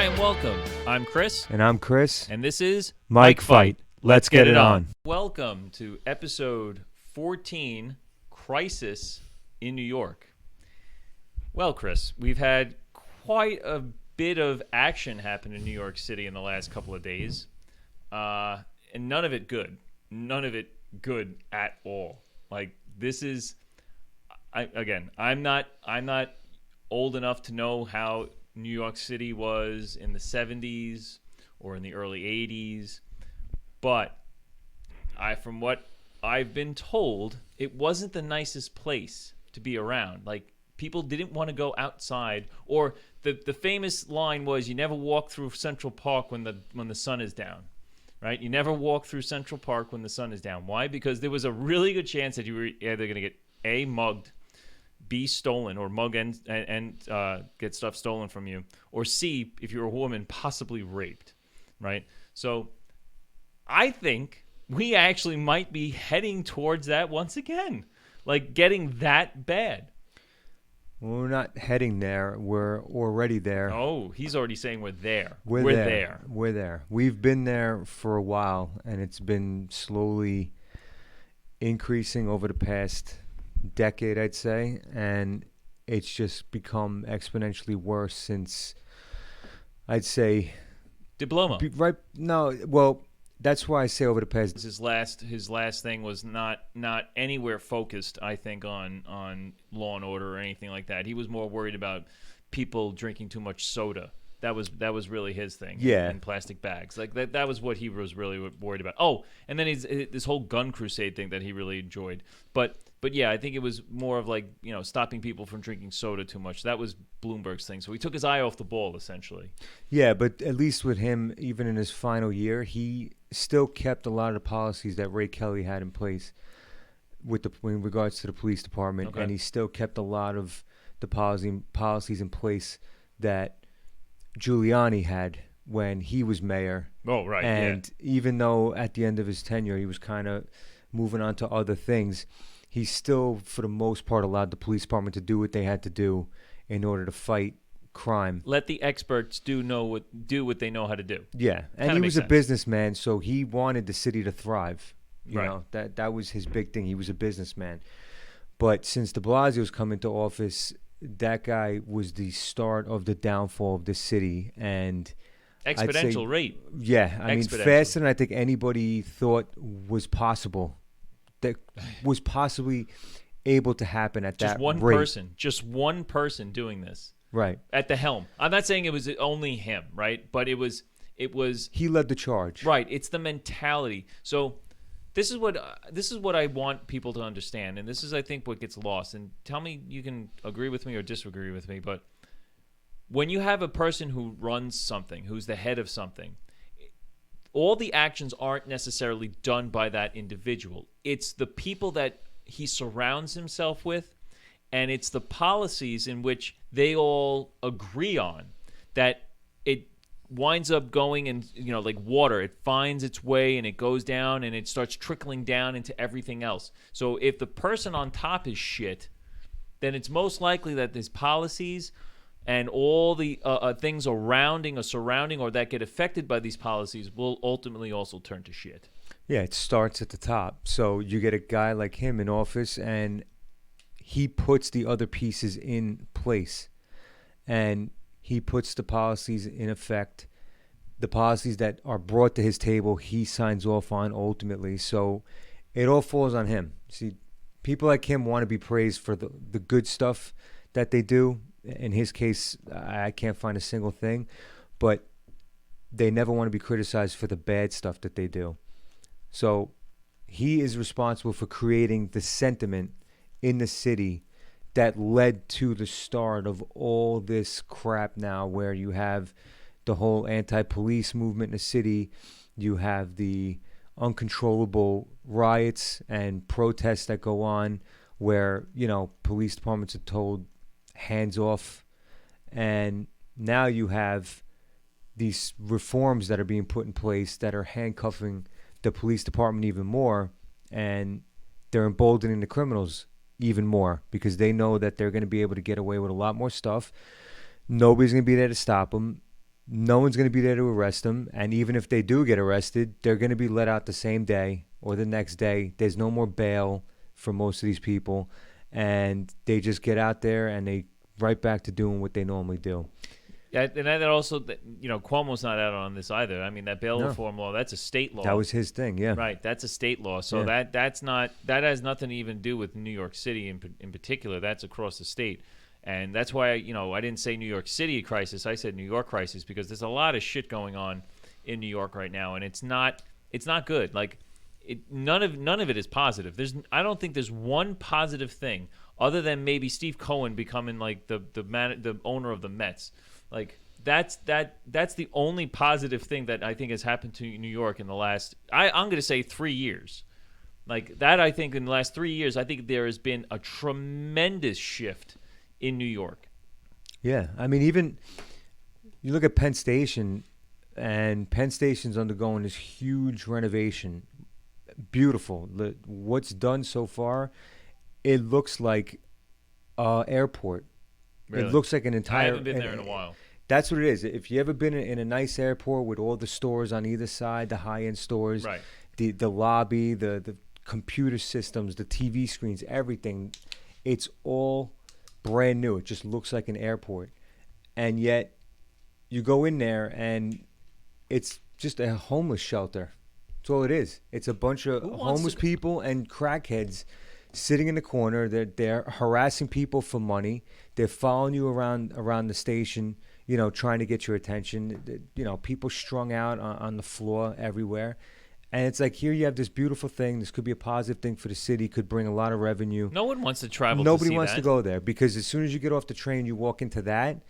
Hi and welcome. I'm Chris. And I'm Chris. And this is Mike Fight. Let's get it on. Welcome to episode 14, Crisis in New York. Well, Chris, we've had quite a bit of action happen in New York City in the last couple of days. And none of it good. None of it good at all. Like, this is... I'm not old enough to know how New York City was in the 70s or in the early 80s, but from what I've been told, it wasn't the nicest place to be around. Like, people didn't want to go outside, or the famous line was, you never walk through Central Park when the sun is down. Right? You never walk through Central Park when the sun is down. Why? Because there was a really good chance that you were either going to get A, mugged, B, stolen, or mug and get stuff stolen from you, or C, if you're a woman, possibly raped, right? So I think we actually might be heading towards that once again, like getting that bad. Well, we're not heading there. We're already there. Oh, he's already saying we're there. We're there. We're there. We've been there for a while, and it's been slowly increasing over the past decade, I'd say, and it's just become exponentially worse since, I'd say, DeBlasio. Right? No, well, that's why I say over the past. His last thing was not anywhere focused, I think, on law and order or anything like that. He was more worried about people drinking too much soda. That was really his thing. Yeah. In plastic bags. Like that was what he was really worried about. Oh, and then this whole gun crusade thing that he really enjoyed. But yeah, I think it was more of like, stopping people from drinking soda too much. That was Bloomberg's thing. So he took his eye off the ball, essentially. Yeah, but at least with him, even in his final year, he still kept a lot of the policies that Ray Kelly had in place in regards to the police department. Okay. And he still kept a lot of the policies in place that Giuliani had when he was mayor. Oh, right. And even though at the end of his tenure he was kind of moving on to other things, he still, for the most part, allowed the police department to do what they had to do in order to fight crime. Let the experts do what they know how to do. Yeah, and he was a businessman, so he wanted the city to thrive. You know, that was his big thing. He was a businessman. But since DeBlasio's come into office, that guy was the start of the downfall of the city, and exponential rate. Yeah, I mean, faster than I think anybody thought was possible. That was possibly able to happen at that rate. Just one person doing this. Right. At the helm. I'm not saying it was only him, right? But it was. He led the charge. Right. It's the mentality. So this is what I want people to understand, and this is, I think, what gets lost. And tell me, you can agree with me or disagree with me, but when you have a person who runs something, who's the head of something, all the actions aren't necessarily done by that individual. It's the people that he surrounds himself with, and it's the policies in which they all agree on that it winds up going, and like water, it finds its way and it goes down and it starts trickling down into everything else. So if the person on top is shit, then it's most likely that his policies and all the things surrounding or that get affected by these policies will ultimately also turn to shit. Yeah, it starts at the top. So you get a guy like him in office, and he puts the other pieces in place. And he puts the policies in effect. The policies that are brought to his table, he signs off on ultimately. So it all falls on him. See, people like him want to be praised for the good stuff that they do. In his case, I can't find a single thing, but they never want to be criticized for the bad stuff that they do. So he is responsible for creating the sentiment in the city that led to the start of all this crap now, where you have the whole anti-police movement in the city, you have the uncontrollable riots and protests that go on where, police departments are told hands off, and now you have these reforms that are being put in place that are handcuffing the police department even more, and they're emboldening the criminals even more because they know that they're going to be able to get away with a lot more stuff. Nobody's going to be there to stop them. No one's going to be there to arrest them. And even if they do get arrested, they're going to be let out the same day or the next day. There's no more bail for most of these people. And they just get out there and they right back to doing what they normally do. Yeah, and that also, Cuomo's not out on this either. I mean, that bail No. reform law, that's a state law. That was his thing, yeah. Right, that's a state law. So Yeah. that has nothing to even do with New York City in particular. That's across the state. And that's why, I didn't say New York City crisis. I said New York crisis because there's a lot of shit going on in New York right now, and it's not good. Like, none of it is positive. I don't think there's one positive thing other than maybe Steve Cohen becoming like the owner of the Mets. Like, that's the only positive thing that I think has happened to New York in the last I'm going to say 3 years. Like that, I think in the last 3 years, I think there has been a tremendous shift in New York. Yeah. I mean, even you look at Penn Station, and Penn Station's undergoing this huge renovation. Beautiful. What's done so far, it looks like airport. Really. It looks like an entire. I haven't been there in a while. That's what it is. If you ever been in a nice airport with all the stores on either side, the high-end stores, Right. the lobby, the computer systems, the TV screens, everything, it's all brand new. It just looks like an airport. And yet you go in there and it's just a homeless shelter. That's all it is. It's a bunch of homeless people and crackheads sitting in the corner. They're harassing people for money. They're following you around the station, trying to get your attention. People strung out on the floor everywhere. And it's like, here you have this beautiful thing. This could be a positive thing for the city. Could bring a lot of revenue. No one wants to travel. Nobody wants to go there because as soon as you get off the train, you walk into that.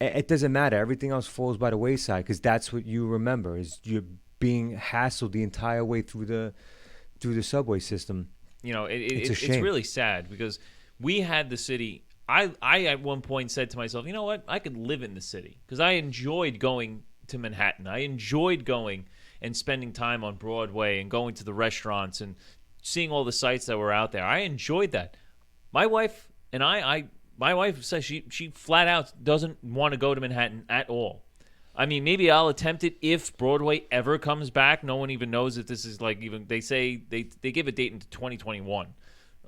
It doesn't matter. Everything else falls by the wayside because that's what you remember is you're being hassled the entire way through the subway system. It's really sad because we had the city. I at one point said to myself, you know what? I could live in the city because I enjoyed going to Manhattan. I enjoyed going and spending time on Broadway and going to the restaurants and seeing all the sights that were out there. I enjoyed that. My wife and my wife says she flat out doesn't want to go to Manhattan at all. I mean, maybe I'll attempt it if Broadway ever comes back. No one even knows that this is like even they say they give a date into 2021.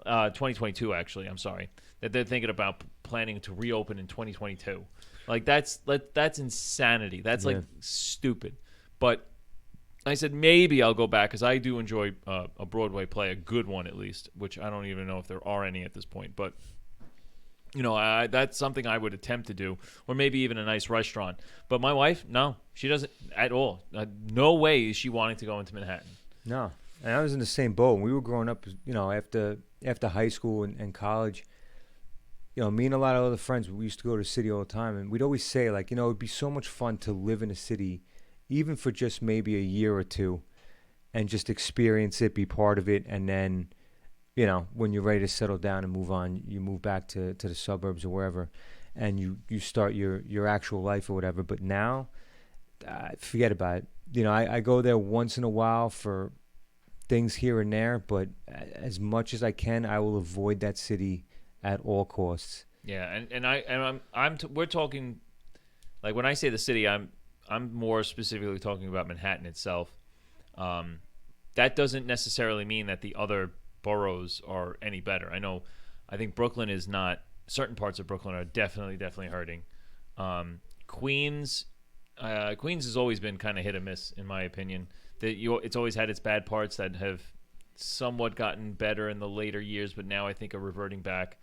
2022 actually, I'm sorry. That they're thinking about planning to reopen in 2022. Like that's insanity. That's like stupid. But I said maybe I'll go back cuz I do enjoy a Broadway play, a good one at least, which I don't even know if there are any at this point, but that's something I would attempt to do, or maybe even a nice restaurant. But my wife, no, she doesn't at all. No way is she wanting to go into Manhattan. No, and I was in the same boat. When we were growing up, after high school and college, me and a lot of other friends, we used to go to the city all the time, and we'd always say, like, it'd be so much fun to live in a city, even for just maybe a year or two, and just experience it, be part of it, and then when you're ready to settle down and move on, you move back to the suburbs or wherever, and you start your actual life or whatever. But now, forget about it. I go there once in a while for things here and there, but as much as I can, I will avoid that city at all costs. Yeah, we're talking, like when I say the city, I'm more specifically talking about Manhattan itself. That doesn't necessarily mean that the other boroughs are any better. I think Brooklyn is not. Certain parts of Brooklyn are definitely hurting. Queens has always been kind of hit or miss in my opinion. It's always had its bad parts that have somewhat gotten better in the later years, but now I think are reverting back.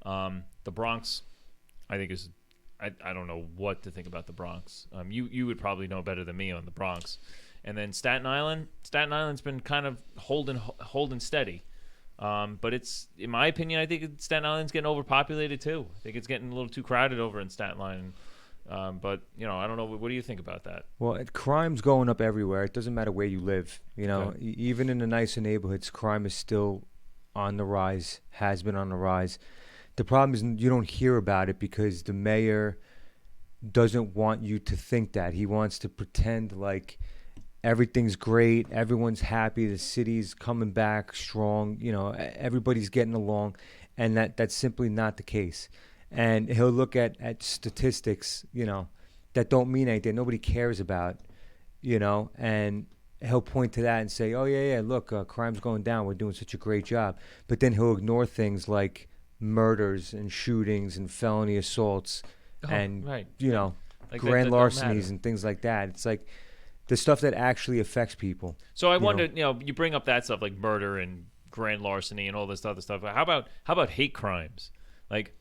The Bronx, I think is. I don't know what to think about the Bronx. You would probably know better than me on the Bronx. And then Staten Island's been kind of holding steady. But it's, in my opinion, I think Staten Island's getting overpopulated too. I think it's getting a little too crowded over in Staten Island. But I don't know. What do you think about that? Well, crime's going up everywhere. It doesn't matter where you live. Okay. Even in the nicer neighborhoods, crime is still on the rise. Has been on the rise. The problem is you don't hear about it because the mayor doesn't want you to think that. He wants to pretend like everything's great, everyone's happy, the city's coming back strong, everybody's getting along, and that's simply not the case. And he'll look at statistics, that don't mean anything, nobody cares about, and he'll point to that and say, oh, yeah, look, crime's going down. We're doing such a great job. But then he'll ignore things like murders and shootings and felony assaults and, right. Like grand that don't larcenies matter. and things like that. It's like the stuff that actually affects people. So I wonder, you bring up that stuff like murder and grand larceny and all this other stuff. How about hate crimes? Like,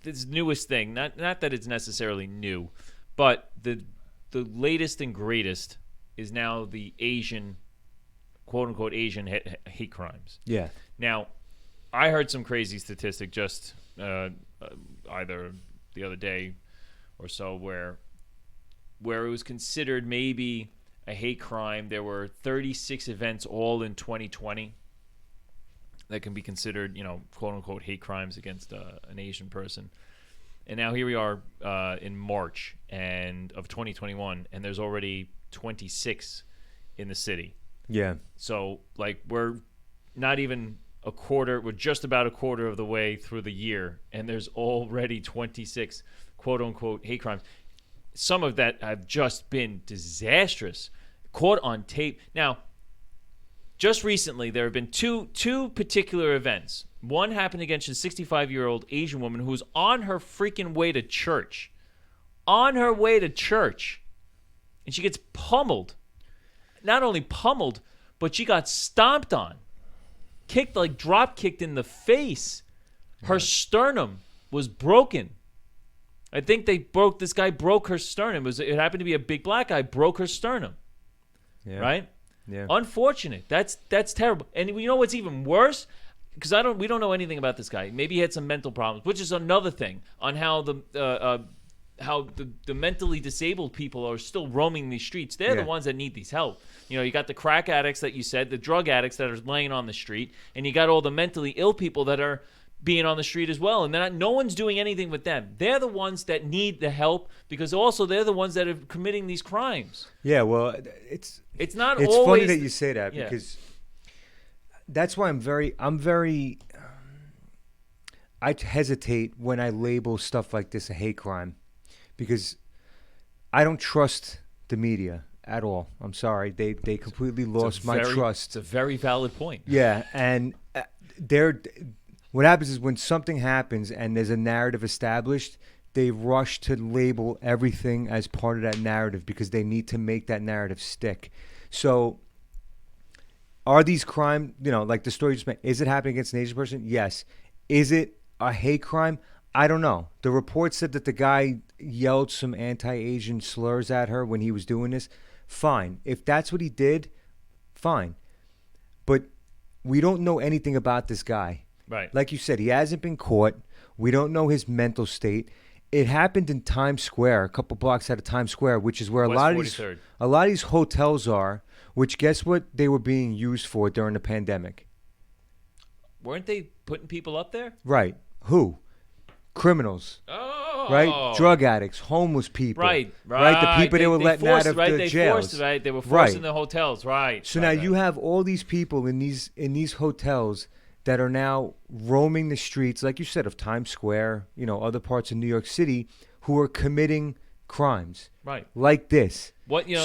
this newest thing. Not that it's necessarily new, but the latest and greatest is now the Asian, quote unquote, Asian hate crimes. Yeah. Now, I heard some crazy statistic just either the other day or so where it was considered maybe a hate crime. There were 36 events all in 2020 that can be considered, quote unquote, hate crimes against an Asian person. And now here we are in March of 2021, and there's already 26 in the city. Yeah. So, like, we're not even a quarter. We're just about a quarter of the way through the year, and there's already 26 quote unquote hate crimes. Some of that have just been disastrous, caught on tape. Now, just recently, there have been two particular events. One happened against a 65-year-old Asian woman who was on her freaking way to church. On her way to church. And she gets pummeled. Not only pummeled, but she got stomped on. Drop kicked in the face. Her sternum was broken. I think this guy broke her sternum. It happened to be a big black guy, broke her sternum. Yeah. Right? Yeah. Unfortunate. That's terrible. And you know what's even worse? Because we don't know anything about this guy. Maybe he had some mental problems, which is another thing on how the mentally disabled people are still roaming these streets. They're the ones that need these help. You got the crack addicts that you said, the drug addicts that are laying on the street, and you got all the mentally ill people that are being on the street as well. And no one's doing anything with them. They're the ones that need the help because also they're the ones that are committing these crimes. Yeah, well, it's not it's always funny that you say that because that's why I hesitate when I label stuff like this a hate crime because I don't trust the media at all. I'm sorry. They completely lost my trust. It's a very valid point. Yeah, and what happens is when something happens and there's a narrative established, they rush to label everything as part of that narrative because they need to make that narrative stick. So are these crime, like the story you just made, is it happening against an Asian person? Yes. Is it a hate crime? I don't know. The report said that the guy yelled some anti-Asian slurs at her when he was doing this. Fine. If that's what he did, fine. But we don't know anything about this guy. Right. Like you said, he hasn't been caught. We don't know his mental state. It happened in Times Square, a couple blocks out of Times Square, which is where a lot of these hotels are, which guess what they were being used for during the pandemic? Weren't they putting people up there? Right. Who? Criminals. Oh. Right? Drug addicts, homeless people. Right. The people they were letting out of the jails. They were forcing the hotels. Right. So now you have all these people in these hotels that are now roaming the streets, like you said, of Times Square, other parts of New York City, who are committing crimes. Right. Like this.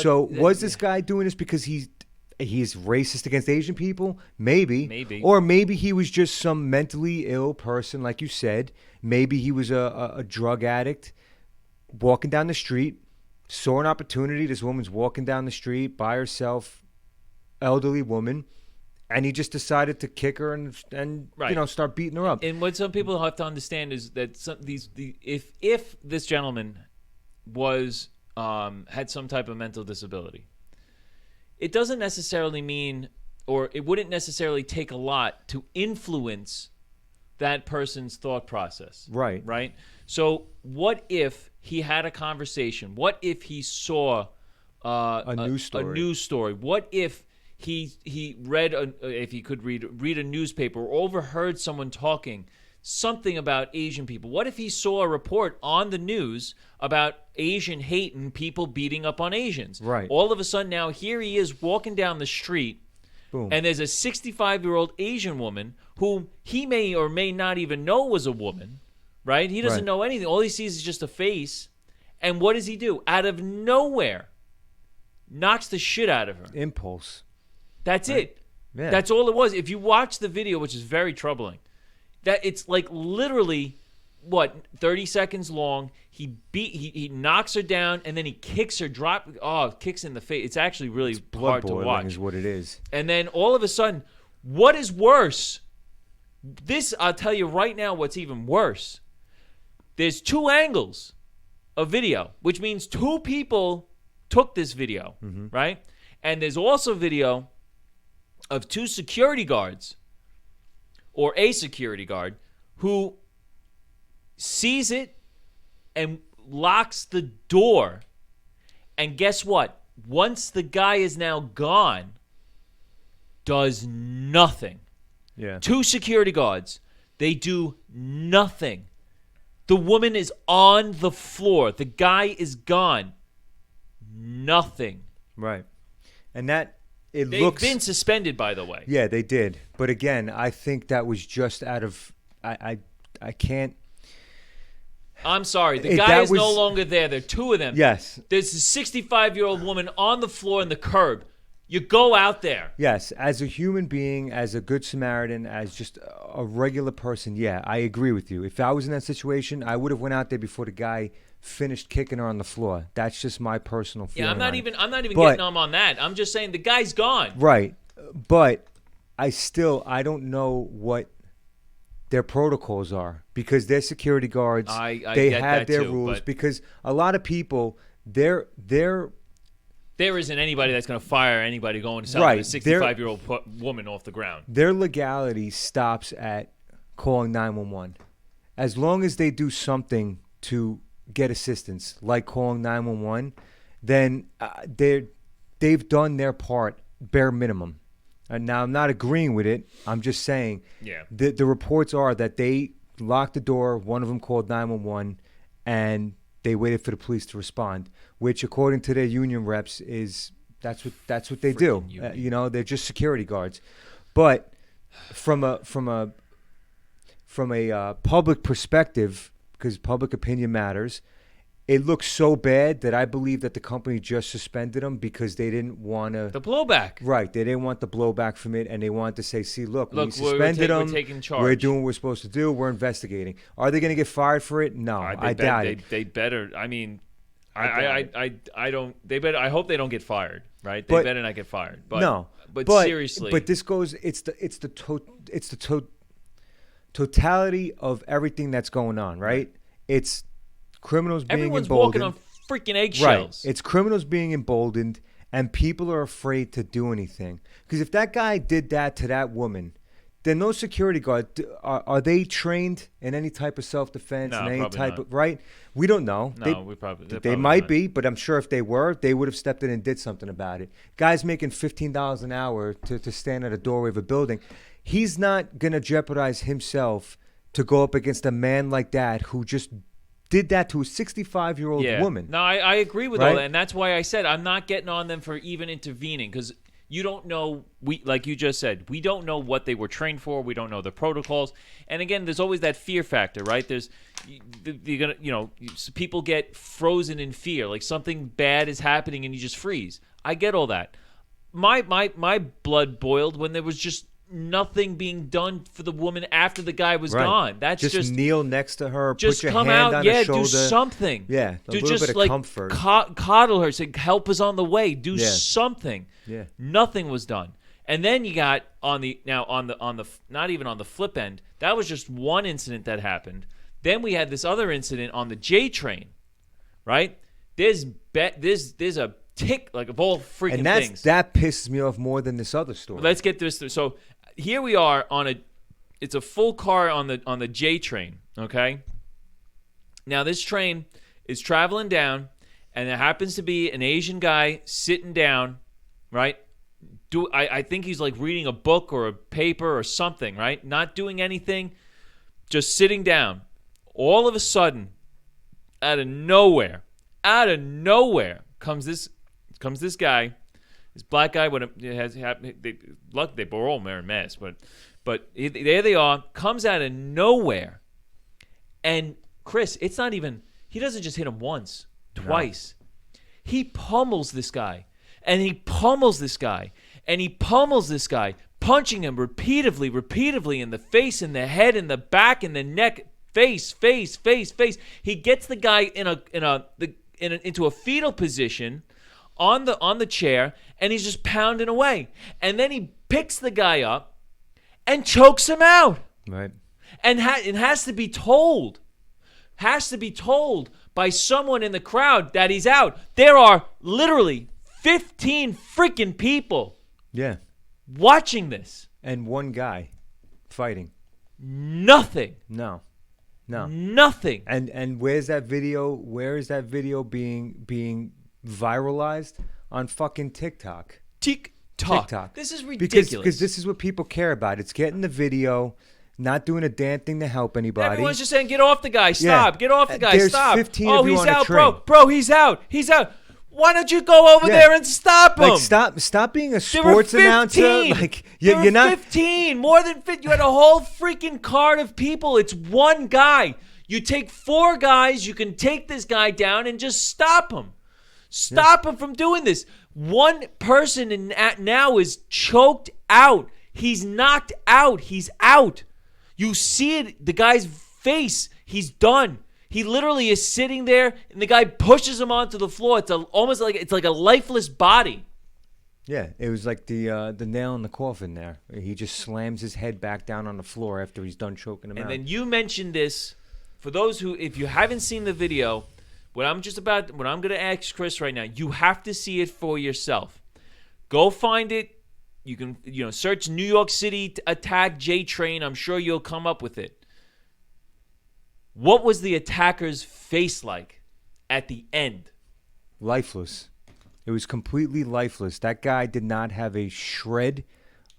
So was this guy doing this because he's racist against Asian people? Maybe. Or maybe he was just some mentally ill person, like you said. Maybe he was a drug addict walking down the street, saw an opportunity. This woman's walking down the street by herself, elderly woman, and he just decided to kick her and start beating her up. And what some people have to understand is that if this gentleman was had some type of mental disability, it doesn't necessarily mean, or it wouldn't necessarily take a lot to influence that person's thought process. Right. Right. So what if he had a conversation? What if he saw a news story? What if he read if he could read a newspaper or overheard someone talking something about Asian people? What if he saw a report on the news about Asian hate and people beating up on Asians? Right. All of a sudden now here he is walking down the street. Boom. And there's a 65-year-old Asian woman whom he may or may not even know was a woman, right? He doesn't know anything. All he sees is just a face. And what does he do? Out of nowhere, knocks the shit out of her. Impulse. That's it. Yeah. That's all it was. If you watch the video, which is very troubling, that it's like literally, 30 seconds long. He knocks her down, and then he kicks her, kicks in the face. It's actually really hard to watch. Is what it is. And then all of a sudden, what is worse? This, I'll tell you right now what's even worse. There's 2 angles of video, which means 2 people took this video, right? And there's also video of 2 security guards or a security guard who sees it and locks the door. And guess what? Once the guy is now gone, does nothing. Yeah. 2 security guards. They do nothing. The woman is on the floor. The guy is gone. Nothing. Right. And that They've been suspended, by the way. Yeah, they did. But again, I think that was just out of I can't. I'm sorry. The guy is no longer there. There are 2 of them. Yes. There's a 65-year-old woman on the floor in the curb. You go out there. Yes, as a human being, as a good Samaritan, as just a regular person, yeah, I agree with you. If I was in that situation, I would have went out there before the guy finished kicking her on the floor. That's just my personal feeling. Yeah, I'm not even getting on that. I'm just saying the guy's gone. Right. But I don't know what their protocols are, because they're security guards. They have their rules, because a lot of people there isn't anybody that's going to fire anybody going to sell a 65-year-old woman off the ground. Their legality stops at calling 911. As long as they do something to get assistance, like calling 911, then they've done their part, bare minimum. And now I'm not agreeing with it. I'm just saying the reports are that they locked the door. One of them called 911, and they waited for the police to respond, which, according to their union reps, that's what they do. They're just security guards. But from a public perspective, because public opinion matters, it looks so bad that I believe that the company just suspended them because they didn't want to... The blowback. Right. They didn't want the blowback from it, and they wanted to say, see, look we suspended them. We're taking charge. We're doing what we're supposed to do. We're investigating. Are they going to get fired for it? No, I doubt it. They better. I mean, I don't... They better. I hope they don't get fired, right? They better not get fired. But, no. But seriously... But this goes... It's the totality of everything that's going on, right? It's... criminals being Everyone's emboldened. walking on freaking eggshells. Right. It's criminals being emboldened, and people are afraid to do anything. Because if that guy did that to that woman, then those security guards, are they trained in any type of self-defense? No, in any probably type not. of, right? We don't know. No, they might be, but I'm sure if they were, they would have stepped in and did something about it. Guys making $15 an hour to stand at a doorway of a building, he's not going to jeopardize himself to go up against a man like that who just did that to a 65-year-old woman. No, I agree with all that, and that's why I said I'm not getting on them for even intervening, because you don't know. Like you just said, we don't know what they were trained for. We don't know the protocols. And again, there's always that fear factor, right? You're gonna, people get frozen in fear, like something bad is happening and you just freeze. I get all that. My blood boiled when there was just nothing being done for the woman after the guy was gone. That's just kneel next to her, just put your come hand out, on her shoulder. do something. Yeah, a little just bit of comfort. Coddle her, say help is on the way. Do something. Yeah, nothing was done. And then you got on the not even on the flip end. That was just one incident that happened. Then we had this other incident on the J train, right? There's a tick like of all freaking things. That pisses me off more than this other story. Let's get this through. So here we are it's a full car on the J train, okay? Now this train is traveling down, and there happens to be an Asian guy sitting down, right? I think he's like reading a book or a paper or something, right? Not doing anything, just sitting down. All of a sudden, out of nowhere, comes this guy. This black guy, they were all wearing masks, but there they are, comes out of nowhere. And Chris, it's not even, he doesn't just hit him once. Twice. He pummels this guy. And he pummels this guy. And he pummels this guy, punching him repeatedly in the face, in the head, in the back, in the neck, face. He gets the guy into a fetal position on the chair, and he's just pounding away. And then he picks the guy up and chokes him out. Right. And it has to be told by someone in the crowd that he's out. There are literally 15 freaking people watching this. And one guy fighting. Nothing. No. Nothing. And where's that video? Where is that video being viralized? On fucking TikTok. TikTok. This is ridiculous. Because this is what people care about. It's getting the video, not doing a damn thing to help anybody. Everyone's just saying, get off the guy. Stop. Get off the guy. There's Stop. 15 of you he's on a out, train. bro. He's out. Why don't you go over there and stop him? Like, stop being a sports announcer. Like, you're not 15, more than 50. You had a whole freaking card of people. It's one guy. You take 4 guys. You can take this guy down and just stop him. Stop him from doing this. One person now is choked out. He's knocked out. He's out. You see it. The guy's face. He's done. He literally is sitting there, and the guy pushes him onto the floor. It's almost like a lifeless body. Yeah, it was like the nail in the coffin there. He just slams his head back down on the floor after he's done choking him out. And then you mentioned this. For those who, if you haven't seen the video, what I'm going to ask Chris right now, you have to see it for yourself. Go find it. You can, search New York City attack J Train. I'm sure you'll come up with it. What was the attacker's face like at the end? Lifeless. It was completely lifeless. That guy did not have a shred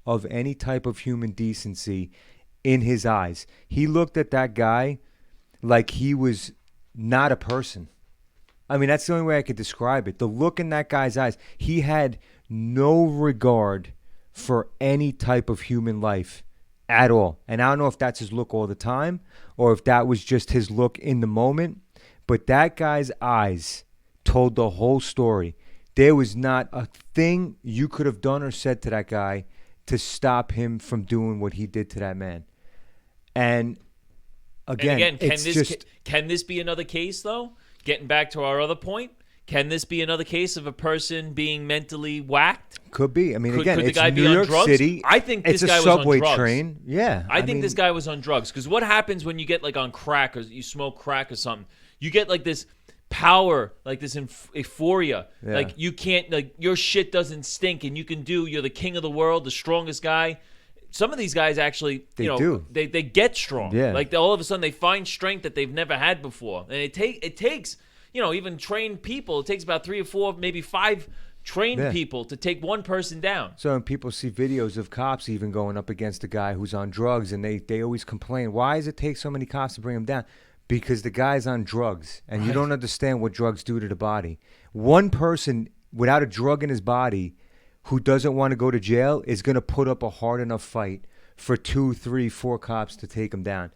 of any type of human decency in his eyes. He looked at that guy like he was not a person. I mean, that's the only way I could describe it. The look in that guy's eyes, he had no regard for any type of human life at all. And I don't know if that's his look all the time or if that was just his look in the moment. But that guy's eyes told the whole story. There was not a thing you could have done or said to that guy to stop him from doing what he did to that man. And again, can this be another case, though? Getting back to our other point, can this be another case of a person being mentally whacked? Could be. I mean, could the it's guy New be on York drugs? City. I think this it's guy a was on subway drugs. Train. Yeah. I think this guy was on drugs. Because what happens when you get like on crack or you smoke crack or something? You get like this power, like this euphoria. Yeah. Like you can't, like your shit doesn't stink and you're the king of the world, the strongest guy. Some of these guys actually, they get strong. Yeah. Like all of a sudden they find strength that they've never had before. And it takes, even trained people, it takes about 3 or 4, maybe 5 trained people to take one person down. So when people see videos of cops even going up against a guy who's on drugs, and they always complain, why does it take so many cops to bring him down? Because the guy's on drugs, and you don't understand what drugs do to the body. One person without a drug in his body who doesn't want to go to jail is going to put up a hard enough fight for 2, 3, 4 cops to take him down.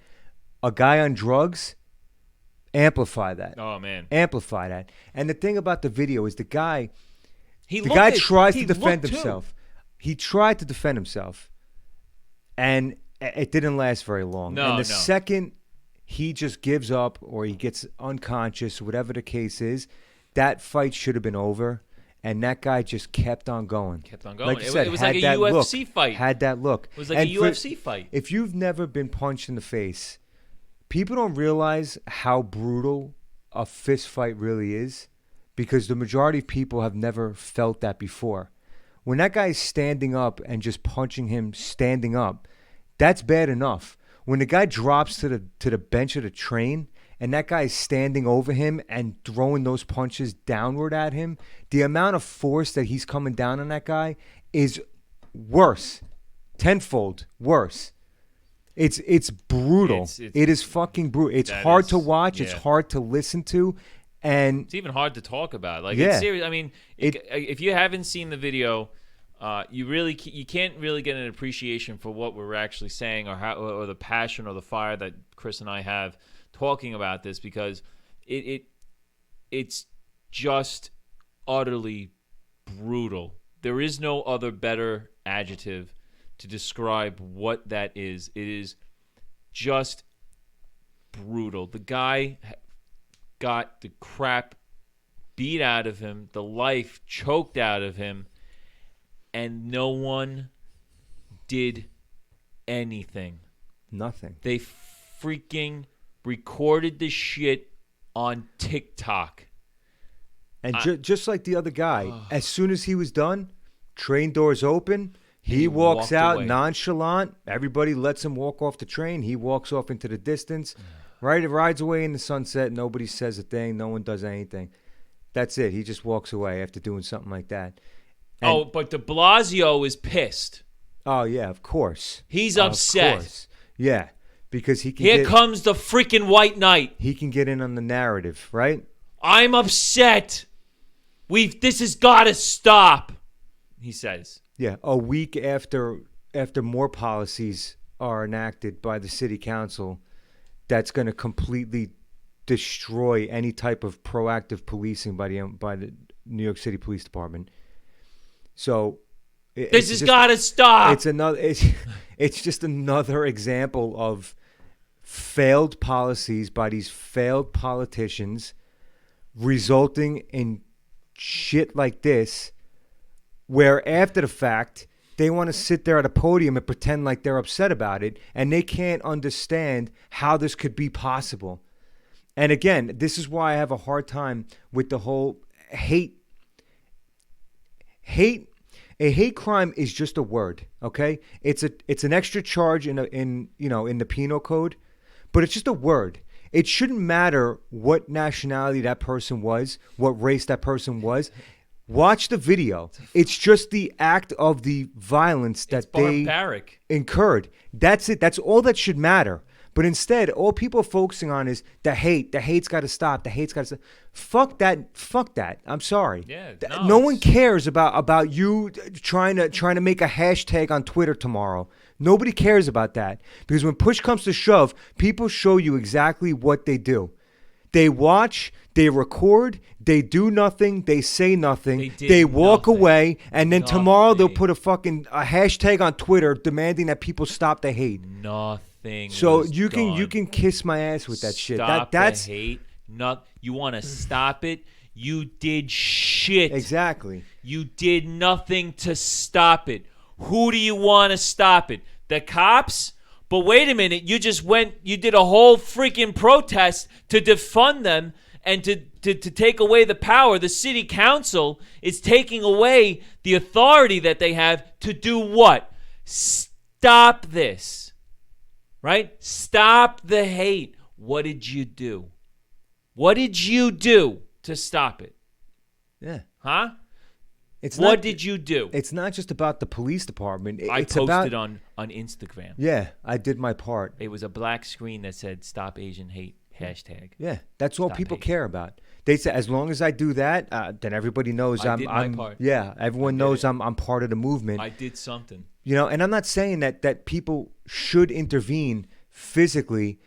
A guy on drugs, amplify that. Oh, man. Amplify that. And the thing about the video is the guy tries to defend himself. He tried to defend himself, and it didn't last very long. And the second he just gives up or he gets unconscious, whatever the case is, that fight should have been over. And that guy just kept on going. Like you said, it was like a UFC fight. Had that look. It was like a UFC fight. If you've never been punched in the face, people don't realize how brutal a fist fight really is, because the majority of people have never felt that before. When that guy's standing up and just punching him standing up, that's bad enough. When the guy drops to the bench of the train and that guy's standing over him and throwing those punches downward at him, the amount of force that he's coming down on that guy is worse, tenfold worse. It's brutal. It is fucking brutal. It's hard to watch. Yeah. It's hard to listen to. And it's even hard to talk about. Like, it's serious. I mean, if you haven't seen the video, you can't really get an appreciation for what we're actually saying or the passion or the fire that Chris and I have talking about this, because it's just utterly brutal. There is no other better adjective to describe what that is. It is just brutal. The guy got the crap beat out of him, the life choked out of him, and no one did anything. Nothing. They freaking recorded the shit on TikTok. And just like the other guy, as soon as he was done, train doors open. He walks out away. nonchalant. Everybody lets him walk off the train. He walks off into the distance. Right, it rides away in the sunset. Nobody says a thing. No one does anything. That's it. He just walks away after doing something like that. And, but DeBlasio is pissed. Oh, yeah, of course. He's upset. Of course. Yeah, because he can Here comes the freaking white knight. He can get in on the narrative, right? I'm upset. This has got to stop, he says. Yeah, a week after more policies are enacted by the city council, that's going to completely destroy any type of proactive policing by the New York City Police Department. So this has got to stop. It's just another example of failed policies by these failed politicians, resulting in shit like this, where after the fact they want to sit there at a podium and pretend like they're upset about it, and they can't understand how this could be possible. And again, this is why I have a hard time with the whole hate. A hate crime is just a word, okay? It's an extra charge in the penal code, but it's just a word. It shouldn't matter what nationality that person was, what race that person was. Watch the video. It's just the act of the violence that they incurred. That's it. That's all that should matter. But instead, all people are focusing on is the hate. The hate's got to stop. The hate's got to stop. Fuck that. Fuck that. I'm sorry. Yeah, no one cares about you trying to make a hashtag on Twitter tomorrow. Nobody cares about that, because when push comes to shove, people show you exactly what they do. They watch, they record, they do nothing, they say nothing, they walk away, and then tomorrow they'll put a hashtag on Twitter demanding that people stop the hate. Nothing. So you can kiss my ass with that shit. That's the hate. You want to stop it? You did shit. Exactly. You did nothing to stop it. Who do you want to stop it? The cops? But wait a minute, you did a whole freaking protest to defund them and to take away the power. The city council is taking away the authority that they have to do what? Stop this. Right? Stop the hate. What did you do? What did you do to stop it? Yeah. Huh? What did you do? It's not just about the police department. I posted on Instagram. Yeah, I did my part. It was a black screen that said "Stop Asian Hate" hashtag. Yeah, that's all people care about. They say as long as I do that, then everybody knows I did my part. Yeah, everyone knows I'm part of the movement. I did something. And I'm not saying that people should intervene physically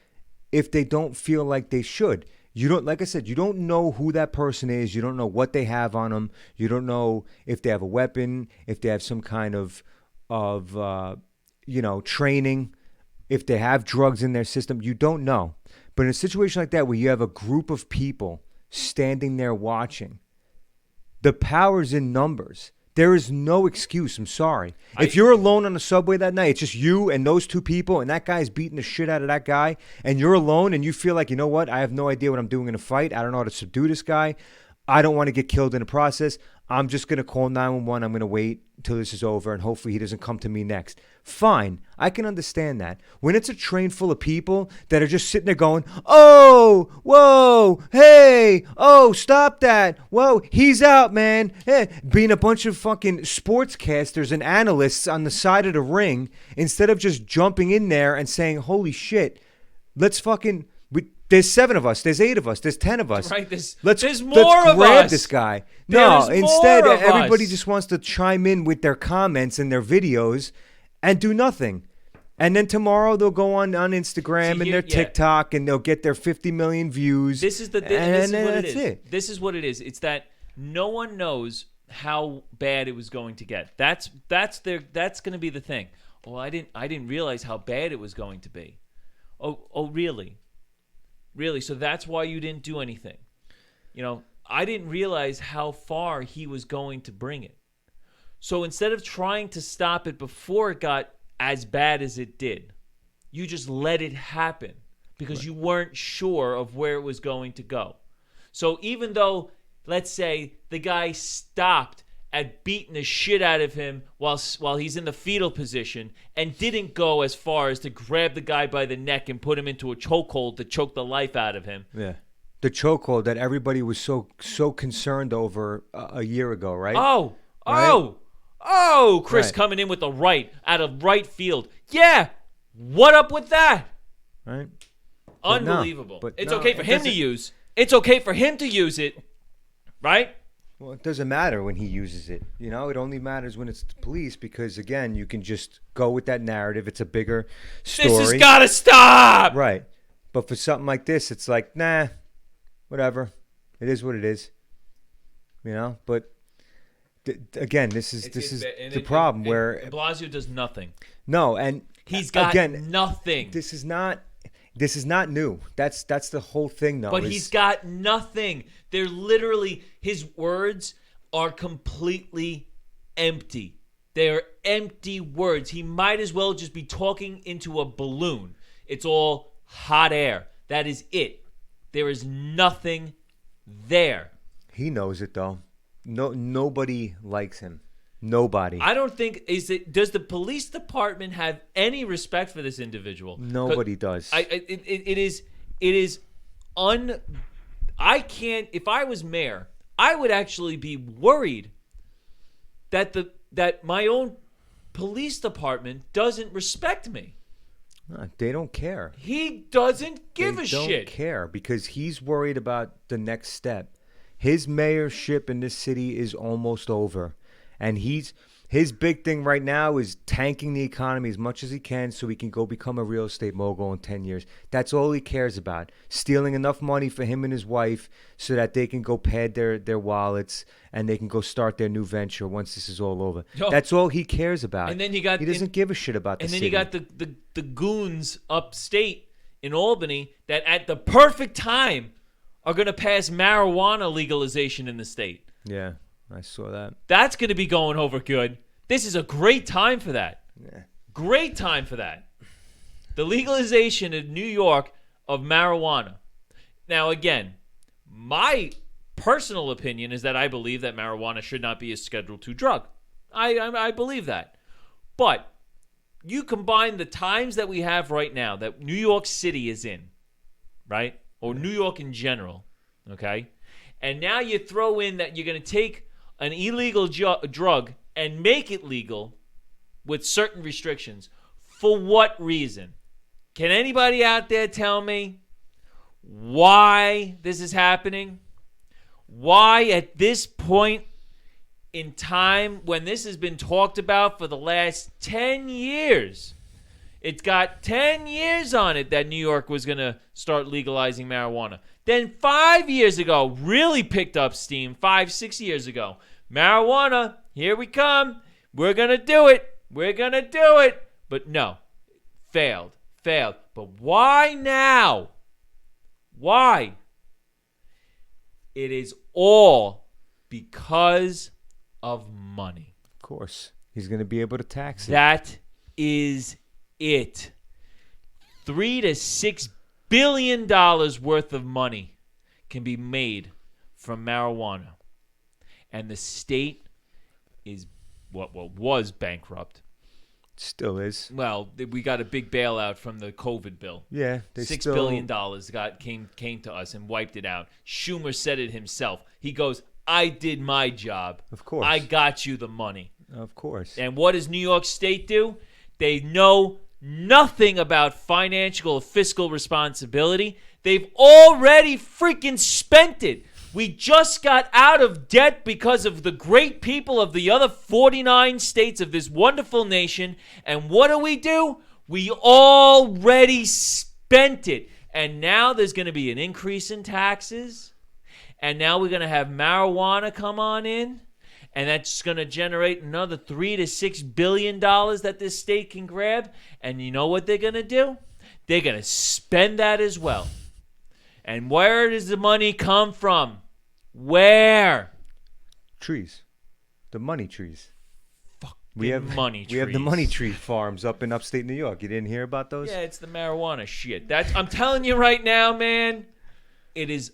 if they don't feel like they should. You don't, like I said, you don't know who that person is. You don't know what they have on them. You don't know if they have a weapon, if they have some kind of training, if they have drugs in their system. You don't know. But in a situation like that, where you have a group of people standing there watching, the power's in numbers. There is no excuse. I'm sorry. If you're alone on the subway that night, it's just you and those two people, and that guy's beating the shit out of that guy, and you're alone, and you feel like, you know what? I have no idea what I'm doing in a fight. I don't know how to subdue this guy. I don't want to get killed in the process. I'm just going to call 911. I'm going to wait until this is over, and hopefully he doesn't come to me next. Fine. I can understand that. When it's a train full of people that are just sitting there going, oh, whoa, hey, oh, stop that. Whoa, he's out, man. Being a bunch of fucking sportscasters and analysts on the side of the ring, instead of just jumping in there and saying, holy shit, let's fucking... There's 7 of us. There's 8 of us. There's 10 of us. Right. There's more let's of us. Grab this guy. No, instead, everybody us. just wants to chime in with their comments and their videos and do nothing. And then tomorrow they'll go on Instagram See, and here- their TikTok and they'll get their 50 million views. This is the and this is then what it that's is. it. This is what it is. It's that no one knows how bad it was going to get. That's going to be the thing. Well, I didn't realize how bad it was going to be. Oh, really? Really? So that's why you didn't do anything. You know, I didn't realize how far he was going to bring it. So instead of trying to stop it before it got as bad as it did, you just let it happen because you weren't sure of where it was going to go. So even though, let's say, the guy stopped at beating the shit out of him while he's in the fetal position and didn't go as far as to grab the guy by the neck and put him into a chokehold to choke the life out of him. Yeah. The chokehold that everybody was so concerned over a year ago, right? Chris Right. coming in with the right out of right field. Yeah, what up with that? Right. Unbelievable. but It's no, okay for it him to doesn't- use. It's okay for him to use it, right? Well, it doesn't matter when he uses it. You know, it only matters when it's the police because, again, you can just go with that narrative. It's a bigger story. This has got to stop. Right. But for something like this, it's like, nah, whatever. It is what it is. You know, but again, this is the problem where Blasio does nothing. no, and He's got again, nothing. This is not new. That's the whole thing, though. But he's got nothing. They're literally, his words are completely empty. They are empty words. He might as well just be talking into a balloon. It's all hot air. That is it. There is nothing there. He knows it, though. Nobody likes him. Nobody. I don't think does the police department have any respect for this individual? Nobody does. It is I can't. If I was mayor, I would actually be worried that my own police department doesn't respect me. They don't care. He doesn't give a They shit. don't care because he's worried about the next step. His mayorship in this city is almost over. And his big thing right now is tanking the economy as much as he can so he can go become a real estate mogul in 10 years. That's all he cares about. Stealing enough money for him and his wife so that they can go pad their wallets and they can go start their new venture once this is all over. Yo. That's all he cares about. And then he doesn't give a shit about the And then city. you got the goons upstate in Albany that at the perfect time are going to pass marijuana legalization in the state. Yeah, I saw that. That's going to be going over good. This is a great time for that. Yeah. Great time for that. The legalization in New York of marijuana. Now, again, my personal opinion is that I believe that marijuana should not be a Schedule II drug. I believe that. But you combine the times that we have right now that New York City is in, right? Or New York in general, okay? And now you throw in that you're going to take an illegal drug and make it legal with certain restrictions. For what reason? Can anybody out there tell me why this is happening? Why at this point in time when this has been talked about for the last 10 years? It's got 10 years on it that New York was going to start legalizing marijuana. Then 5 years ago, really picked up steam, 5-6 years ago. Marijuana, here we come. We're going to do it. We're going to do it. But no, failed. But why now? Why? It is all because of money. Of course. He's going to be able to tax it. That is it. $3 to $6 billion worth of money can be made from marijuana. And the state is what was bankrupt. Still is. Well, we got a big bailout from the COVID bill. Yeah. $6 billion came to us and wiped it out. Schumer said it himself. He goes, I did my job. Of course. I got you the money. Of course. And what does New York State do? They know nothing about financial or fiscal responsibility. They've already freaking spent it. We just got out of debt because of the great people of the other 49 states of this wonderful nation. And what do? We already spent it. And now there's going to be an increase in taxes. And now we're going to have marijuana come on in. And that's going to generate another $3 to $6 billion that this state can grab. And you know what they're going to do? They're going to spend that as well. And where does the money come from? Where? Trees. The money trees. We have money trees. We have the money tree farms up in upstate New York. You didn't hear about those? Yeah, it's the marijuana shit. I'm telling you right now, man, it is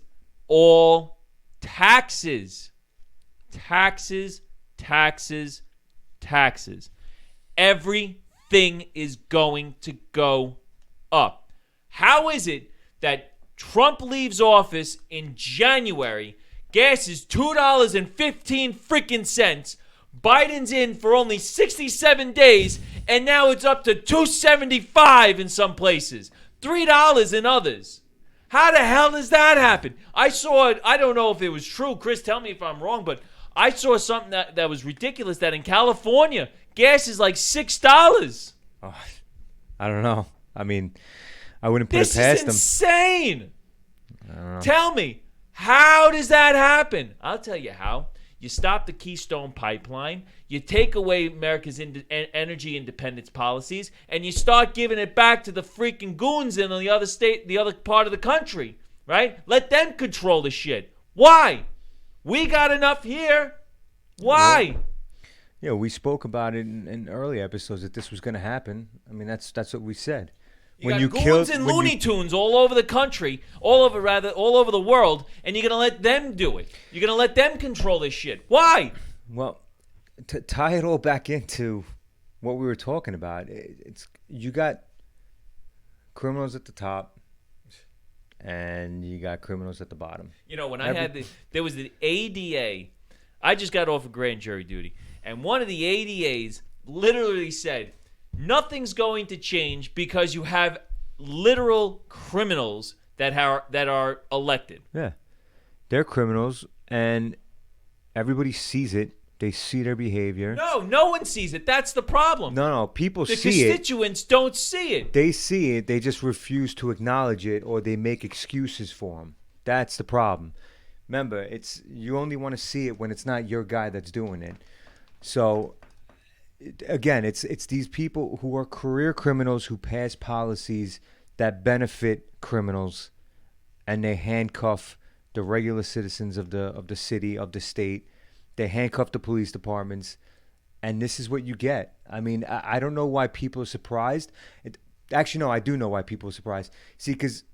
all taxes. Taxes, taxes, taxes. Everything is going to go up. How is it that Trump leaves office in January, gas is $2.15 freaking cents, Biden's in for only 67 days, and now it's up to $2.75 in some places, $3 in others? How the hell does that happen? I saw it. I don't know if it was true. Chris, tell me if I'm wrong, but I saw something that was ridiculous, that in California, gas is like $6. Oh, I don't know. I mean, I wouldn't put it past them. This is insane. Tell me, how does that happen? I'll tell you how. You stop the Keystone Pipeline, you take away America's energy independence policies, and you start giving it back to the freaking goons in the other state, the other part of the country, right? Let them control the shit. Why? We got enough here. Why? Well, yeah, we spoke about it in early episodes that this was going to happen. I mean, that's what we said. You got goons and Looney Tunes all over the country, all over the world, and you're going to let them do it. You're going to let them control this shit. Why? Well, to tie it all back into what we were talking about, you got criminals at the top, and you got criminals at the bottom. You know, when there was the ADA, I just got off of grand jury duty, and one of the ADAs literally said, nothing's going to change because you have literal criminals that are elected. Yeah. They're criminals, and everybody sees it. They see their behavior. No one sees it. That's the problem. No, people see it. The constituents don't see it. They see it. They just refuse to acknowledge it, or they make excuses for them. That's the problem. Remember, you only want to see it when it's not your guy that's doing it. So again, it's these people who are career criminals who pass policies that benefit criminals, and they handcuff the regular citizens of the city, of the state. They handcuff the police departments, and this is what you get. I mean, I don't know why people are surprised. Actually, no, I do know why people are surprised. See, because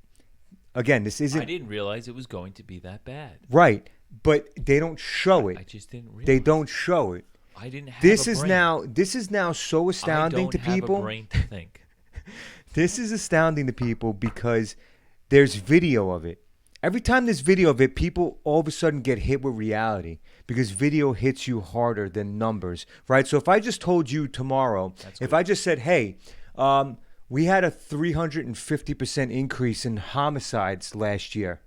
again, this isn't. I didn't realize it was going to be that bad. Right, but they don't show it. I just didn't realize. They don't show it. I didn't have This a is brain. now. This is now so astounding to people. I don't have a brain to think. This is astounding to people because there's video of it. Every time there's video of it, people all of a sudden get hit with reality because video hits you harder than numbers, right? So if I just told you tomorrow, if I just said, hey, we had a 350% increase in homicides last year,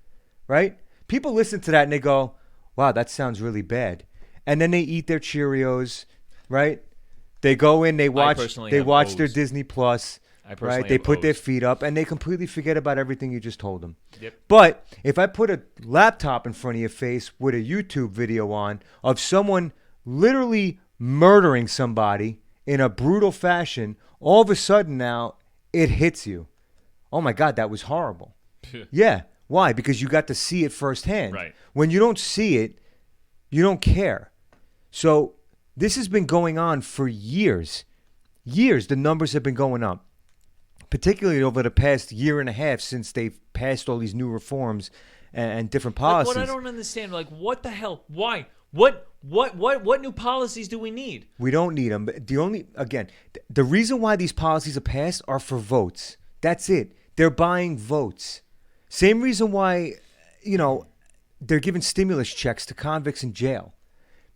right? People listen to that and they go, wow, that sounds really bad. And then they eat their Cheerios, right? They go in, they watch their Disney Plus. Right, they put their feet up and they completely forget about everything you just told them. Yep. But if I put a laptop in front of your face with a YouTube video on of someone literally murdering somebody in a brutal fashion, all of a sudden now it hits you. Oh my God, that was horrible. Yeah. Why? Because you got to see it firsthand. Right. When you don't see it, you don't care. So this has been going on for years. Years, the numbers have been going up. Particularly over the past year and a half since they've passed all these new reforms and different policies. What I don't understand, what the hell? Why? What new policies do we need? We don't need them. But the reason why these policies are passed are for votes. That's it. They're buying votes. Same reason why, they're giving stimulus checks to convicts in jail.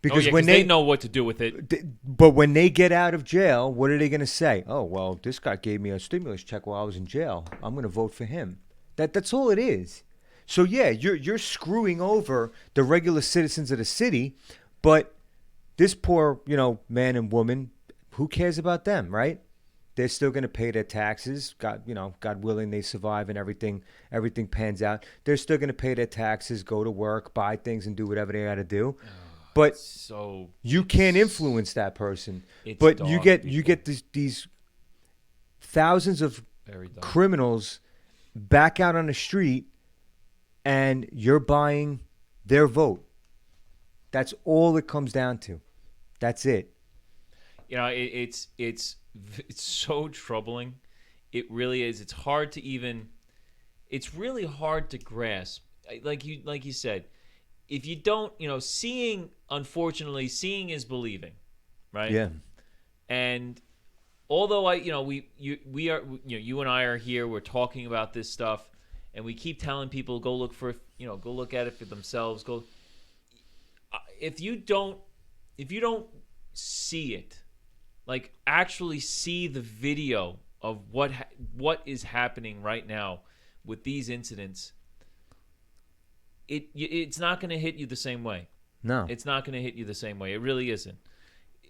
Because when they know what to do with it. But when they get out of jail, what are they going to say? Oh, well, this guy gave me a stimulus check while I was in jail. I'm going to vote for him. That's all it is. So, yeah, you're screwing over the regular citizens of the city, but this poor, man and woman, who cares about them, right? They're still going to pay their taxes. God willing, they survive and everything pans out. They're still going to pay their taxes, go to work, buy things, and do whatever they got to do. But you can't influence that person. But you get these thousands of criminals back out on the street, and you're buying their vote. That's all it comes down to. That's it. It's so troubling. It really is. It's hard to even. It's really hard to grasp. Like you said, if you don't, unfortunately, seeing is believing, right? Yeah. And although you and I are here, we're talking about this stuff, and we keep telling people go look at it for themselves. If you don't see it, like actually see the video of what is happening right now with these incidents, it's not going to hit you the same way. No. It's not going to hit you the same way. It really isn't.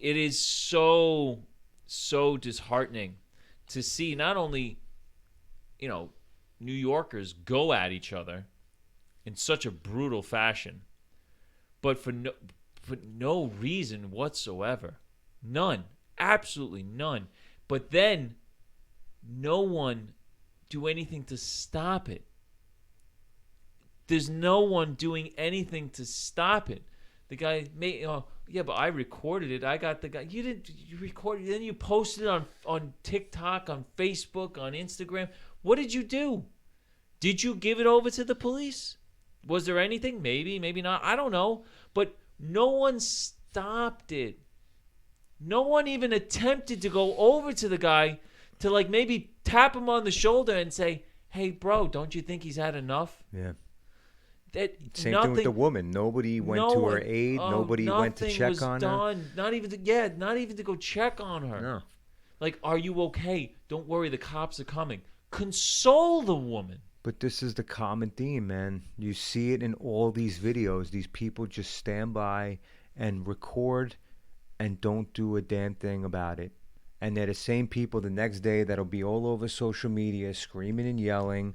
It is so disheartening to see not only, New Yorkers go at each other in such a brutal fashion, but for no reason whatsoever. None. Absolutely none. But then no one do anything to stop it. There's no one doing anything to stop it. The guy but I recorded it. I got the guy. You recorded it, then you posted it on TikTok, on Facebook, on Instagram. What did you do? Did you give it over to the police? Was there anything? Maybe, maybe not. I don't know. But no one stopped it. No one even attempted to go over to the guy to maybe tap him on the shoulder and say, "Hey, bro, don't you think he's had enough?" Yeah. Same thing with the woman. Nobody went to her aid. Nobody went to check on her. Not even to go check on her. No. Are you okay? Don't worry, the cops are coming. Console the woman. But this is the common theme, man. You see it in all these videos. These people just stand by and record and don't do a damn thing about it. And they're the same people the next day that'll be all over social media screaming and yelling,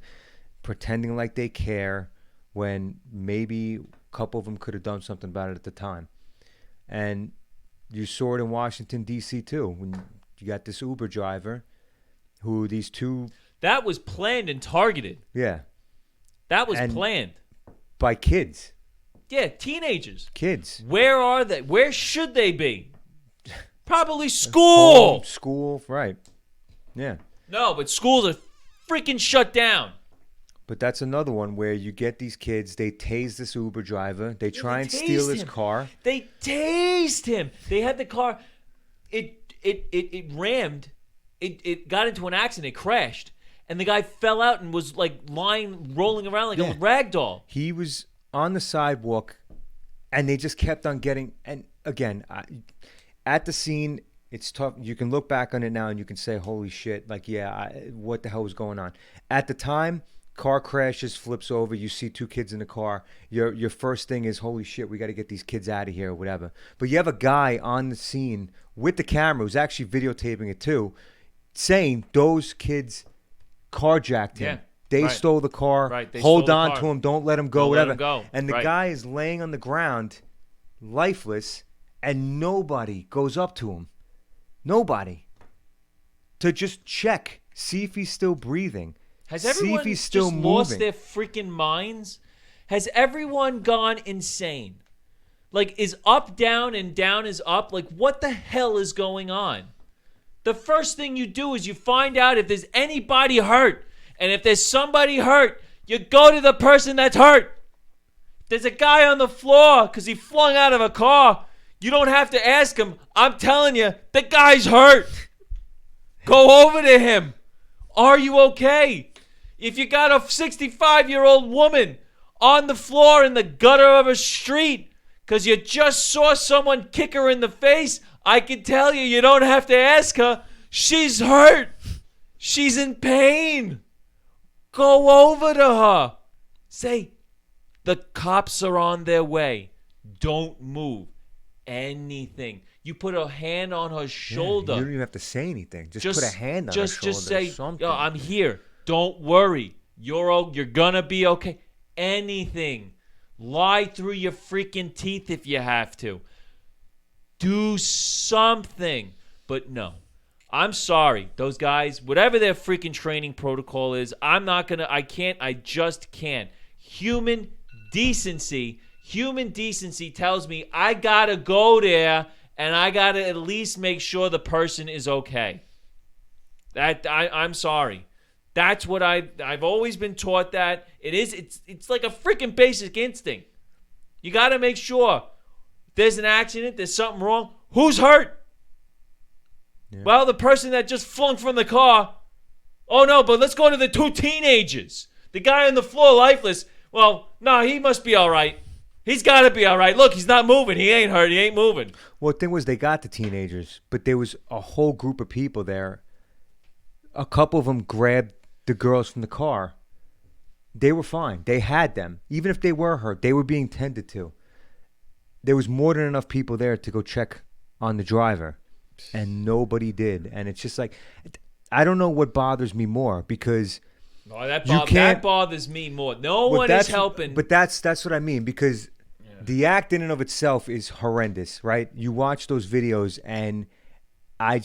pretending like they care, when maybe a couple of them could have done something about it at the time. And you saw it in Washington, D.C. too, when you got this Uber driver who these two... That was planned and targeted. Yeah. That was planned. By kids. Yeah, teenagers. Kids. Where are they? Where should they be? Probably school. Home, school, right. Yeah. No, but schools are freaking shut down. But that's another one where you get these kids, they tase this Uber driver, they try and steal his car. They tased him. They had the car. It rammed. It got into an accident. It crashed. And the guy fell out and was rolling around like a rag doll. He was on the sidewalk, and they just kept on getting. And again, at the scene, it's tough. You can look back on it now and you can say, "Holy shit!" What the hell was going on? At the time, car crashes, flips over. You see two kids in the car. Your first thing is, "Holy shit! We got to get these kids out of here," or whatever. But you have a guy on the scene with the camera who's actually videotaping it too, saying those kids carjacked him. Yeah, they stole the car. Right, they hold stole the on car. to him. Don't let him go. Don't whatever. let him go. And the guy is laying on the ground, lifeless, and nobody goes up to him. Nobody. To just check, see if he's still breathing. Has everyone just lost their freaking minds? Has everyone gone insane? Is up down and down is up? What the hell is going on? The first thing you do is you find out if there's anybody hurt. And if there's somebody hurt, you go to the person that's hurt. If there's a guy on the floor because he flung out of a car, you don't have to ask him. I'm telling you, the guy's hurt. Go over to him. Are you okay? If you got a 65-year-old woman on the floor in the gutter of a street because you just saw someone kick her in the face, I can tell you don't have to ask her. She's hurt. She's in pain. Go over to her. Say, the cops are on their way. Don't move. Anything. You put a hand on her Yeah, shoulder. you don't even have to say anything. Just put a hand on her shoulder. Just say, something. "Yo, I'm here. Don't worry. You're gonna be okay." Anything. Lie through your freaking teeth if you have to. Do something. But no. I'm sorry. Those guys, whatever their freaking training protocol is, I just can't. Human decency tells me I gotta go there and I gotta at least make sure the person is okay. I'm sorry. That's what I've always been taught. That it's like a freaking basic instinct. You gotta make sure there's an accident, there's something wrong. Who's hurt? Yeah. Well, the person that just flung from the car. Oh no, but let's go to the 2 teenagers. The guy on the floor lifeless. Well, no, he must be all right. He's got to be all right. Look, he's not moving. He ain't hurt. He ain't moving. Well, the thing was, they got the teenagers, but there was a whole group of people there. A couple of them grabbed the girls from the car. They were fine. They had them. Even if they were hurt, they were being tended to. There was more than enough people there to go check on the driver, and nobody did. And it's just like, I don't know what bothers me more, because that bothers me more. No one is helping. But that's what I mean, because the act in and of itself is horrendous, right? You watch those videos, and I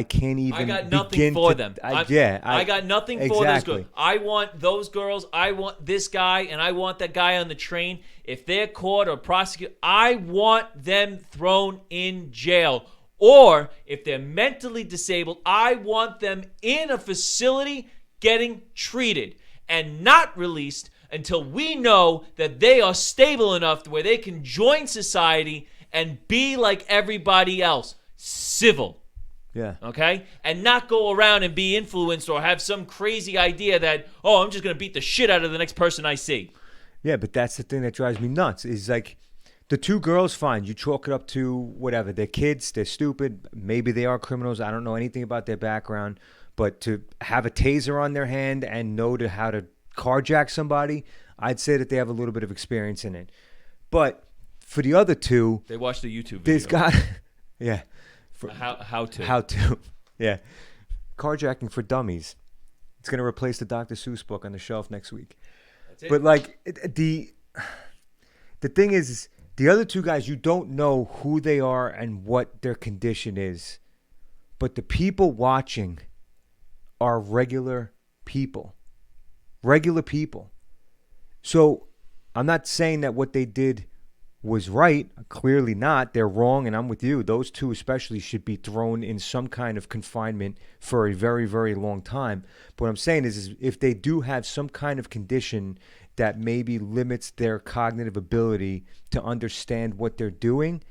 can't even. I got nothing for them. I got nothing for those girls. I want those girls. I want this guy, and I want that guy on the train. If they're caught or prosecuted, I want them thrown in jail. Or if they're mentally disabled, I want them in a facility getting treated and not released until we know that they are stable enough to where they can join society and be like everybody else, civil. Yeah. Okay? And not go around and be influenced or have some crazy idea that, oh, I'm just going to beat the shit out of the next person I see. Yeah, but that's the thing that drives me nuts, is like, the 2 girls, fine. You chalk it up to whatever. They're kids. They're stupid. Maybe they are criminals. I don't know anything about their background. But to have a taser on their hand and know how to carjack somebody, I'd say that they have a little bit of experience in it. But for the other 2, they watched the YouTube video. There's got, yeah. How to. How to. Yeah. Carjacking for dummies. It's going to replace the Dr. Seuss book on the shelf next week. That's it. But like the thing is, the other 2 guys, you don't know who they are and what their condition is. But the people watching are regular people. Regular people. So I'm not saying that what they did was right. Clearly not. They're wrong, and I'm with you. Those 2 especially should be thrown in some kind of confinement for a very, very long time. But what I'm saying is if they do have some kind of condition that maybe limits their cognitive ability to understand what they're doing,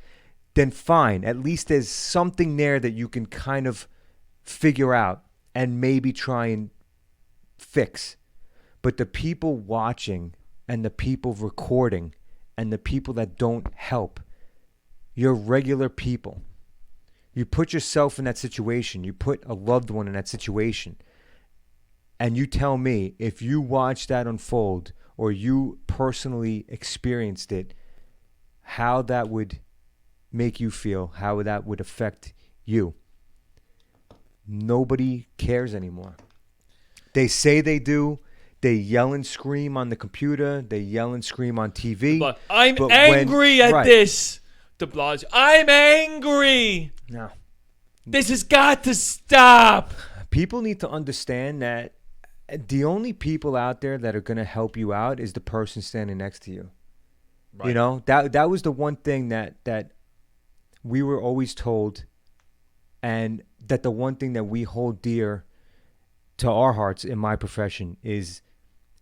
then fine. At least there's something there that you can kind of figure out and maybe try and fix. But the people watching and the people recording and the people that don't help, you're regular people. You put yourself in that situation. You put a loved one in that situation. And you tell me, if you watch that unfold or you personally experienced it, how that would make you feel, how that would affect you. Nobody cares anymore. They say they do. They yell and scream on the computer. They yell and scream on TV. But I'm angry at this, DeBlasio. I'm angry. No. This has got to stop. People need to understand that the only people out there that are going to help you out is the person standing next to you. Right. You know, that was the one thing that we were always told, and that the one thing that we hold dear to our hearts in my profession is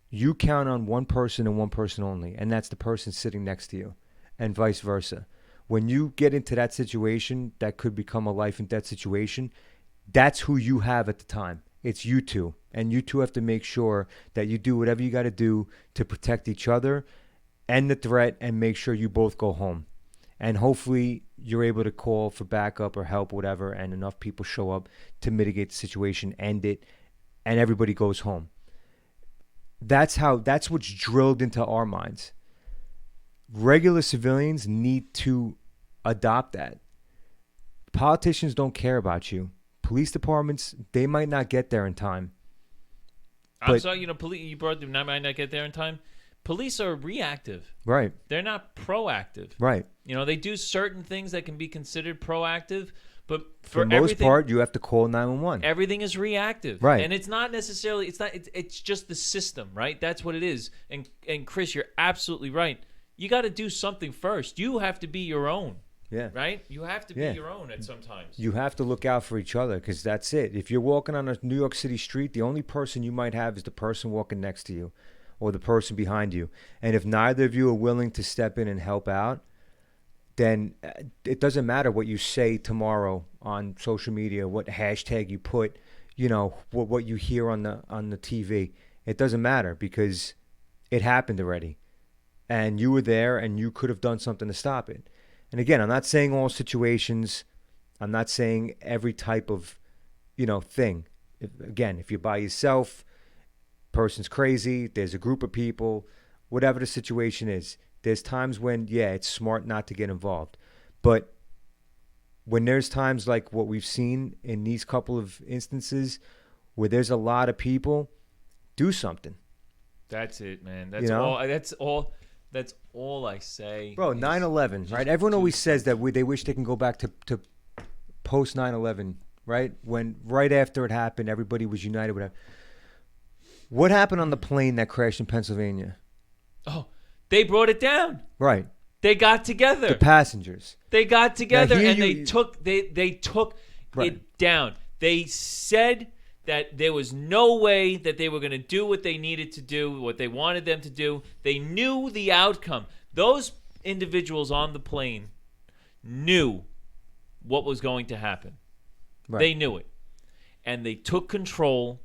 you count on one person and one person only, and that's the person sitting next to you, and vice versa. When you get into that situation that could become a life and death situation, that's who you have at the time. It's you 2, and you 2 have to make sure that you do whatever you got to do to protect each other and the threat, and make sure you both go home. And hopefully you're able to call for backup or help, whatever, and enough people show up to mitigate the situation, end it, and everybody goes home. That's what's drilled into our minds. Regular civilians need to adopt that. Politicians don't care about you. Police departments, they might not get there in time. I'm sorry, police. You brought them. Might not get there in time. Police are reactive. Right. They're not proactive. Right. They do certain things that can be considered proactive, but for the most part, you have to call 911. Everything is reactive. Right. And it's not necessarily. It's just the system, right? That's what it is. And Chris, you're absolutely right. You got to do something first. You have to be your own. Yeah. Right? You have to be your own at some times. You have to look out for each other because that's it. If you're walking on a New York City street, the only person you might have is the person walking next to you or the person behind you. And if neither of you are willing to step in and help out, then it doesn't matter what you say tomorrow on social media, what hashtag you put, what you hear on the TV. It doesn't matter because it happened already. And you were there and you could have done something to stop it. And again, I'm not saying all situations. I'm not saying every type of, thing. If you're by yourself, person's crazy, there's a group of people, whatever the situation is, there's times when, it's smart not to get involved. But when there's times like what we've seen in these couple of instances where there's a lot of people, do something. That's it, man. That's all I say. Bro, 9/11, right? Everyone always says that they wish they can go back to post 9/11, right? When right after it happened, everybody was united. Whatever. What happened on the plane that crashed in Pennsylvania? Oh, they brought it down. Right. They got together. The passengers. They got together and they took right. it down. They said that there was no way that they were going to do what they needed to do, what they wanted them to do. They knew the outcome. Those individuals on the plane knew what was going to happen. Right. They knew it. And they took control,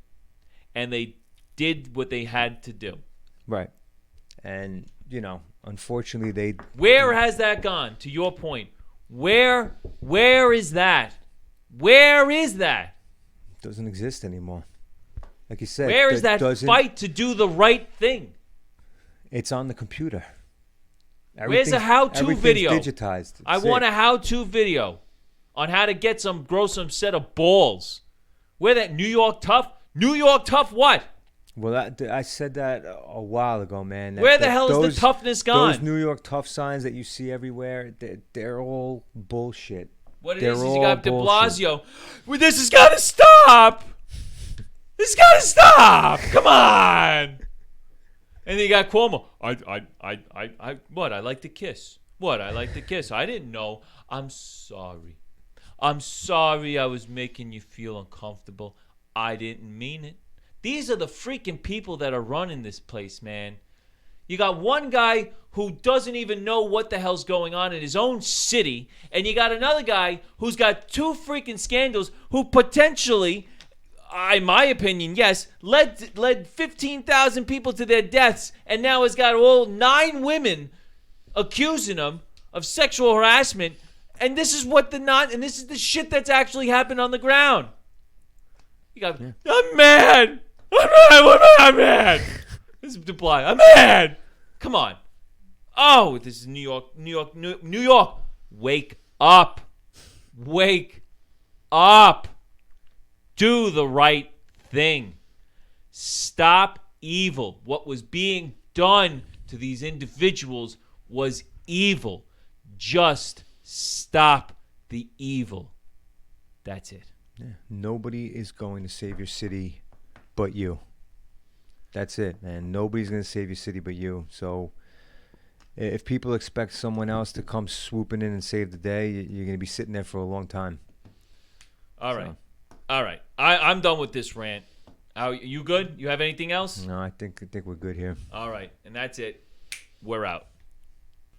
and they did what they had to do. Right. And, unfortunately Where has that gone, to your point? Where is that? Where is that? Doesn't exist anymore. Like you said, where is that fight to do the right thing? It's on the computer. Where's a how-to video? Digitized. I want a how-to video on how to grow some set of balls. Where that New York tough? New York tough what? Well, I said that a while ago, man. Where the hell is the toughness gone? Those New York tough signs that you see everywhere, they're all bullshit. What it is you got DeBlasio. Well, this has got to stop. This has got to stop. Come on. And then you got Cuomo. What? I like to kiss. What? I like to kiss. I didn't know. I'm sorry. I'm sorry I was making you feel uncomfortable. I didn't mean it. These are the freaking people that are running this place, man. You got one guy who doesn't even know what the hell's going on in his own city, and you got another guy who's got two freaking scandals who potentially, in my opinion, yes, led 15,000 people to their deaths, and now has got all 9 women accusing him of sexual harassment, and this is this is the shit that's actually happened on the ground. You got, I'm mad. I'm mad. This is DeBlasio. I'm mad. Come on. Oh, this is New York. Wake up. Wake up. Do the right thing. Stop evil. What was being done to these individuals was evil. Just stop the evil. That's it. Yeah. Nobody is going to save your city but you. That's it, man. Nobody's going to save your city but you. So if people expect someone else to come swooping in and save the day, you're going to be sitting there for a long time. All right. I'm done with this rant. You good? You have anything else? No, I think we're good here. All right. And that's it. We're out.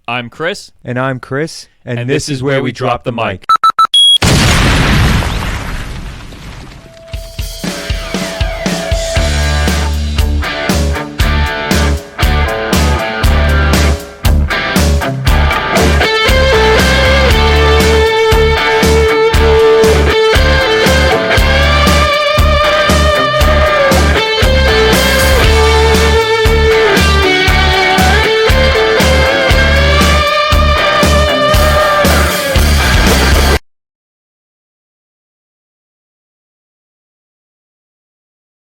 I'm Chris. And I'm Chris. And this is where we drop the mic.